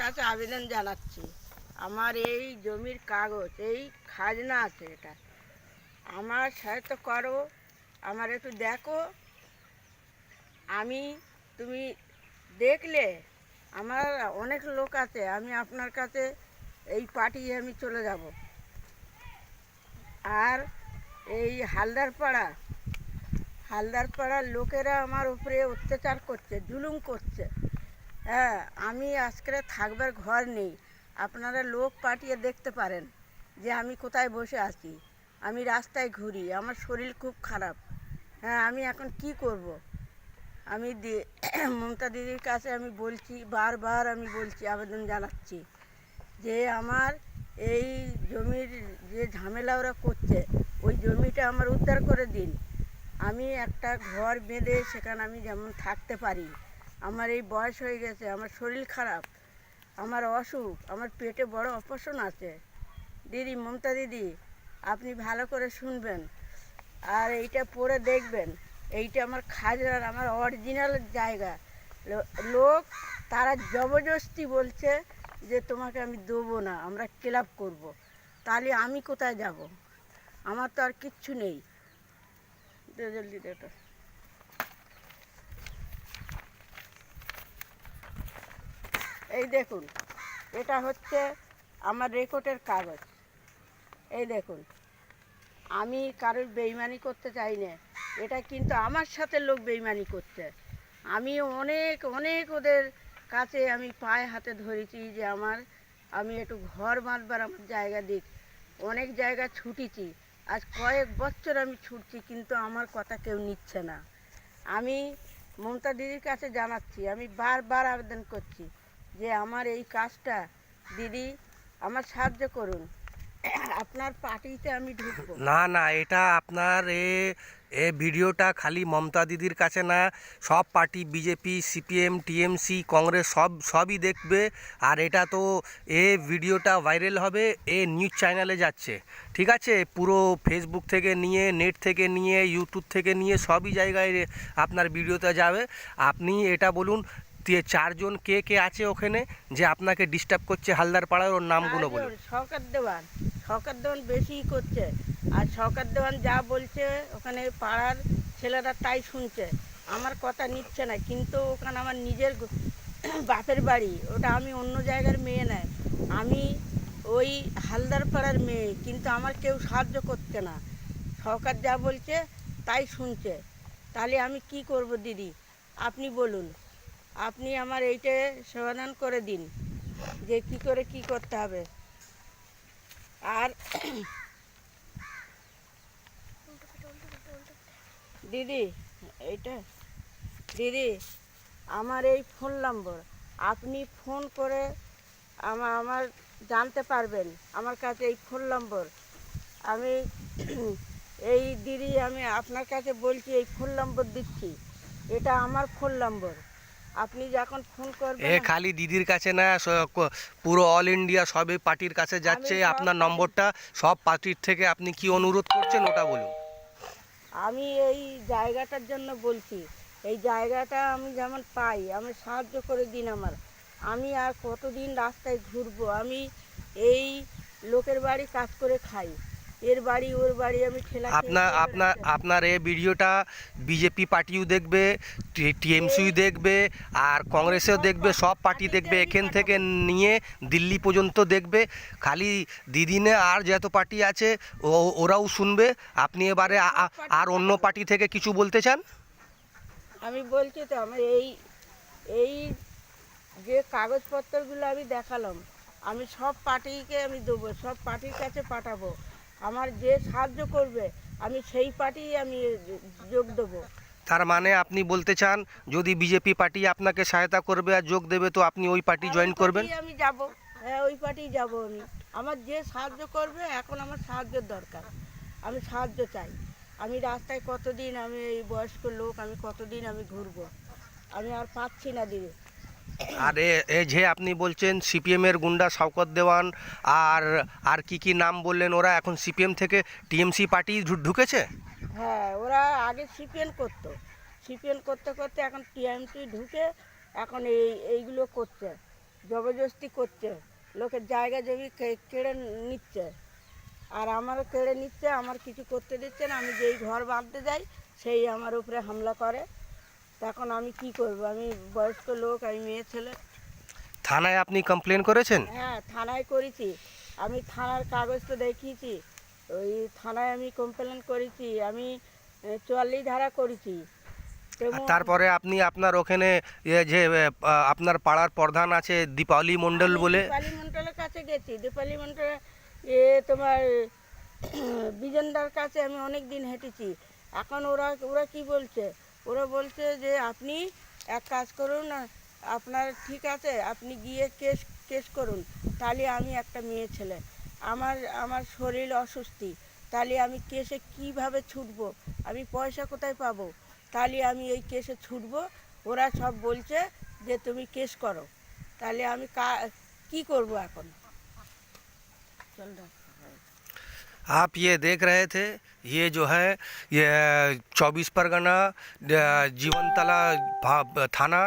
কাছে আবেদন জানাচ্ছি, আমার এই জমির কাগজ, এই খাজনা আছে, এটা আমার সহায়তা করো, আমার একটু দেখো। তুমি দেখলে আমার অনেক লোক আছে, আমি আপনার কাছে এই পাঠিয়ে আমি চলে যাব। আর এই হালদারপাড়ার লোকেরা আমার উপরে অত্যাচার করছে, জুলুম করছে। হ্যাঁ, আমি আজকে থাকবার ঘর নেই, আপনারা লোক পাঠিয়ে দেখতে পারেন যে আমি কোথায় বসে আছি। আমি রাস্তায় ঘুরি, আমার শরীর খুব খারাপ। হ্যাঁ, আমি এখন কি করব? আমি মমতা দিদির কাছে আমি বলছি, বারবার আমি বলছি, আবেদন জানাচ্ছি যে আমার এই জমির যে ঝামেলা ওরা করছে, ওই জমিটা আমার উদ্ধার করে দিন। আমি একটা ঘর বেঁধে সেখানে আমি যেমন থাকতে পারি। আমার এই বয়স হয়ে গেছে, আমার শরীর খারাপ, আমার অসুখ, আমার পেটে বড় অপারেশন আছে। দিদি, মমতা দিদি, আপনি ভালো করে শুনবেন আর এইটা পড়ে দেখবেন। এইটা আমার খাজনার, আমার অরিজিনাল জায়গা। লোক তারা জবরদস্তি বলছে যে তোমাকে আমি দেবো না, আমরা ক্লাব করব। তাহলে আমি কোথায় যাব? আমার তো আর কিচ্ছু নেই। জলদি দেখো, এই দেখুন, এটা হচ্ছে আমার রেকর্ডের কাগজ। এই দেখুন, আমি কারোর বেইমানি করতে চাই না, এটা কিন্তু আমার সাথে লোক বেইমানি করছে। আমি অনেক অনেক ওদের কাছে আমি পায়ে হাতে ধরেছি যে আমি একটু ঘর বাঁধবার আমার জায়গা দিক। অনেক জায়গা ছুটেছি, আজ কয়েক বছর আমি ছুটছি, কিন্তু আমার কথা কেউ নিচ্ছে না। আমি মমতা দিদির কাছে জানাচ্ছি, আমি বারবার আবেদন করছি যে আমার এই কাজটা দিদি আমার সাহায্য করুন, আপনার পার্টিতে আমি ঢুকবো। না না, এটা আপনার এ ভিডিওটা খালি মমতা দিদির কাছে না, সব party, BJP, CPM, TMC, Congress, সবই দেখবে। আর এটা তো ভিডিওটা ভাইরাল হবে, নিউজ চ্যানেলে যাচ্ছে, ঠিক আছে? পুরো ফেসবুক থেকে নিয়ে, নেট থেকে নিয়ে, ইউটিউব থেকে নিয়ে সবই জায়গায় আপনার ভিডিওতে যাবে। আপনি এটা বলুন, চারজন কে কে আছে ওখানে যে আপনাকে ডিস্টার্ব করছে হালদার পাড়ার, ওর নামগুলো বলুন। শওকত দেওয়ান বেশি করছে, আর শওকত দেওয়ান যা বলছে ওখানে পাড়ার ছেলেরা তাই শুনছে, আমার কথা নিচ্ছে না। কিন্তু ওখানে আমার নিজের বাপের বাড়ি, ওটা আমি অন্য জায়গার মেয়ে নয়, আমি ওই হালদার পাড়ার মেয়ে, কিন্তু আমার কেউ সাহায্য করছে না। শওকত যা বলছে তাই শুনছে। তাহলে আমি কি করব দিদি, আপনি বলুন, আপনি আমার এইটা সমাধান করে দিন যে কি করে কি করতে হবে। আর দিদি, এইটা দিদি, আমার এই ফোন নম্বর, আপনি ফোন করে আমার জানতে পারবেন। আমার কাছে এই ফোন নম্বর, আমি এই দিদি, আমি আপনার কাছে বলছি, এই ফোন নম্বর দিচ্ছি, এটা আমার ফোন নম্বর। আপনি যখন ফোন করবেন, খালি দিদির কাছে না, পুরো অল ইন্ডিয়া সবই পার্টির কাছে যাচ্ছে আপনার নম্বরটা। সব পার্টির থেকে আপনি কি অনুরোধ করছেন ওটা বলুন। আমি এই জায়গাটার জন্য বলছি, এই জায়গাটা আমি যেমন পাই, আমি সাহায্য করে দিন আমার। আমি আর কতদিন রাস্তায় ঘুরবো? আমি এই লোকের বাড়ি কাজ করে খাই, এর বাড়ি ওর বাড়ি আমি ঠেলা আপনার এই ভিডিওটা বিজেপি পার্টিও দেখবে, টিএমসিও দেখবে, আর কংগ্রেসও দেখবে, সব পার্টি দেখবে, এখান থেকে নিয়ে দিল্লি পর্যন্ত দেখবে। খালি দিদিনে আর যত পার্টি আছে ওরাও শুনবে। আপনি এবারে আর অন্য পার্টি থেকে কিছু বলতে চান? আমি বলছি তো, আমার এই যে কাগজপত্রগুলো আমি দেখালাম, আমি সব পার্টিকে আমি দেবো, সব পার্টির কাছে পাঠাবো। আমার যে সাহায্য করবে আমি সেই পার্টি আমি যোগ দেবো। তার মানে আপনি বলতে চান, যদি বিজেপি পার্টি আপনাকে সহায়তা করবে আর যোগ দেবে, তো আপনি ওই পার্টি জয়েন করবেন? আমি যাব, হ্যাঁ, ওই পার্টি যাব। আমার যে সাহায্য করবে, এখন আমার সাহায্যের দরকার, আমি সাহায্য চাই। আমি রাস্তায় কতদিন, আমি এই বয়স্ক লোক, আমি কতদিন আমি ঘুরবো, আমি আর পাচ্ছি না দিদি। আর এ যে আপনি বলছেন সিপিএমের গুন্ডা শওকত দেওয়ান, আর আর কি নাম বললেন, ওরা এখন সিপিএম থেকে টিএমসি পার্টি ঢুকেছে? হ্যাঁ, ওরা আগে সিপিএন করতো, সিপিএন করতে করতে এখন টিএমসি ঢুকে এখন এইগুলো করছে। জবরদস্তি করছে, লোকের জায়গা জমি কেড়ে নিচ্ছে, আর আমারও কেড়ে নিচ্ছে, আমার কিছু করতে দিচ্ছে না। আমি যেই ঘর বাঁধতে যাই সেই আমার উপরে হামলা করে। তখন আমি কি করব? আমি বয়স্ক লোক, আমি মেয়ে ছেলে। থানায় আপনি কমপ্লেন করেছেন? হ্যাঁ, থানায় করেছি। আমি থানার কাগজ তো দেখিয়েছি, ওই থানায় আমি কমপ্লেন করেছি। আমি 44 ধারা করেছি। আর তারপরে আপনি আপনার ওখানে যে আপনার পাড়ার প্রধান আছে দীপালি মণ্ডল বলে, দীপালি মন্ডলের কাছে গেছি। দীপালি মন্ডল তোমার বিজেন্দার কাছে আমি অনেক দিন হেঁটেছি। এখন ওরা কি বলছে? ওরা বলছে যে আপনি এক কাজ করুন, আপনার ঠিক আছে, আপনি গিয়ে কেস করুন। তাহলে আমি একটা মেয়ে ছেলে, আমার শরীর অসুস্থি, তাহলে আমি কেসে কিভাবে ছুটবো? আমি পয়সা কোথায় পাবো? তাহলে আমি এই কেসে ছুটবো। ওরা সব বলছে যে তুমি কেস করো। তাহলে আমি কি করব এখন? চল না। आप ये देख रहे थे, ये जो है ये 24 परगना जीवनतला थाना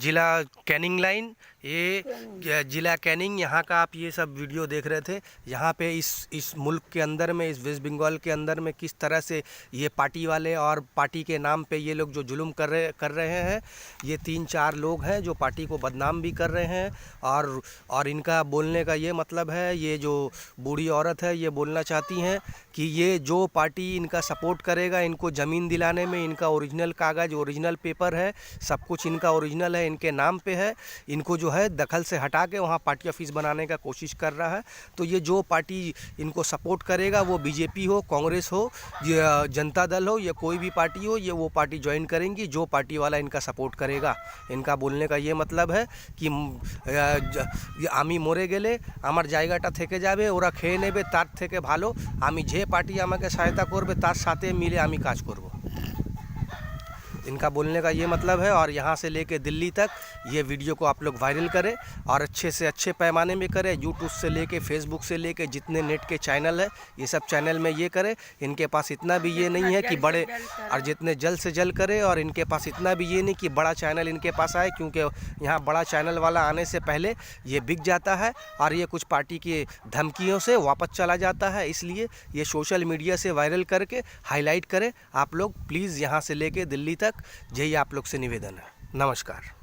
जिला कैनिंग लाइन, ये जिला कैनिंग, यहाँ का आप ये सब वीडियो देख रहे थे। यहाँ पे इस मुल्क के अंदर में, इस वेस्ट बंगाल के अंदर में किस तरह से ये पार्टी वाले और पार्टी के नाम पे ये लोग जो जुल्म कर रहे हैं। ये 3-4 लोग हैं जो पार्टी को बदनाम भी कर रहे हैं। और इनका बोलने का ये मतलब है, ये जो बूढ़ी औरत है ये बोलना चाहती हैं कि ये जो पार्टी इनका सपोर्ट करेगा, इनको ज़मीन दिलाने में इनका ओरिजिनल कागज़, ओरिजिनल पेपर है, सब कुछ इनका ओरिजिनल है, इनके नाम पे है। इनको जो है दखल से हटा के वहाँ पार्टी ऑफिस बनाने का कोशिश कर रहा है। तो ये जो पार्टी इनको सपोर्ट करेगा, वो बीजेपी हो, कांग्रेस हो, या जनता दल हो, या कोई भी पार्टी हो, ये वो पार्टी ज्वाइन करेंगी जो पार्टी वाला इनका सपोर्ट करेगा। इनका बोलने का ये मतलब है कि আমি মরে গেলে আমার জায়গাটা থেকে যাবে, ওরা খেয়ে নেবে, তার থেকে ভালো আমি যে পার্টি আমাকে সহায়তা করবে তার সাথে মিলে আমি কাজ করব। इनका बोलने का ये मतलब है। और यहाँ से लेके दिल्ली तक ये वीडियो को आप लोग वायरल करें और अच्छे से अच्छे पैमाने में करें। यूट्यूब से लेके फेसबुक से लेके जितने नेट के चैनल है, ये सब चैनल में ये करें। इनके पास इतना भी ये नहीं है कि बड़े, और जितने जल्द से जल्द करें। और इनके पास इतना भी ये नहीं कि बड़ा चैनल इनके पास आए, क्योंकि यहाँ बड़ा चैनल वाला आने से पहले ये बिक जाता है और ये कुछ पार्टी की धमकियों से वापस चला जाता है। इसलिए ये सोशल मीडिया से वायरल करके हाईलाइट करें। आप लोग प्लीज़ यहाँ से लेके दिल्ली तक, यही आप लोग से निवेदन है। नमस्कार।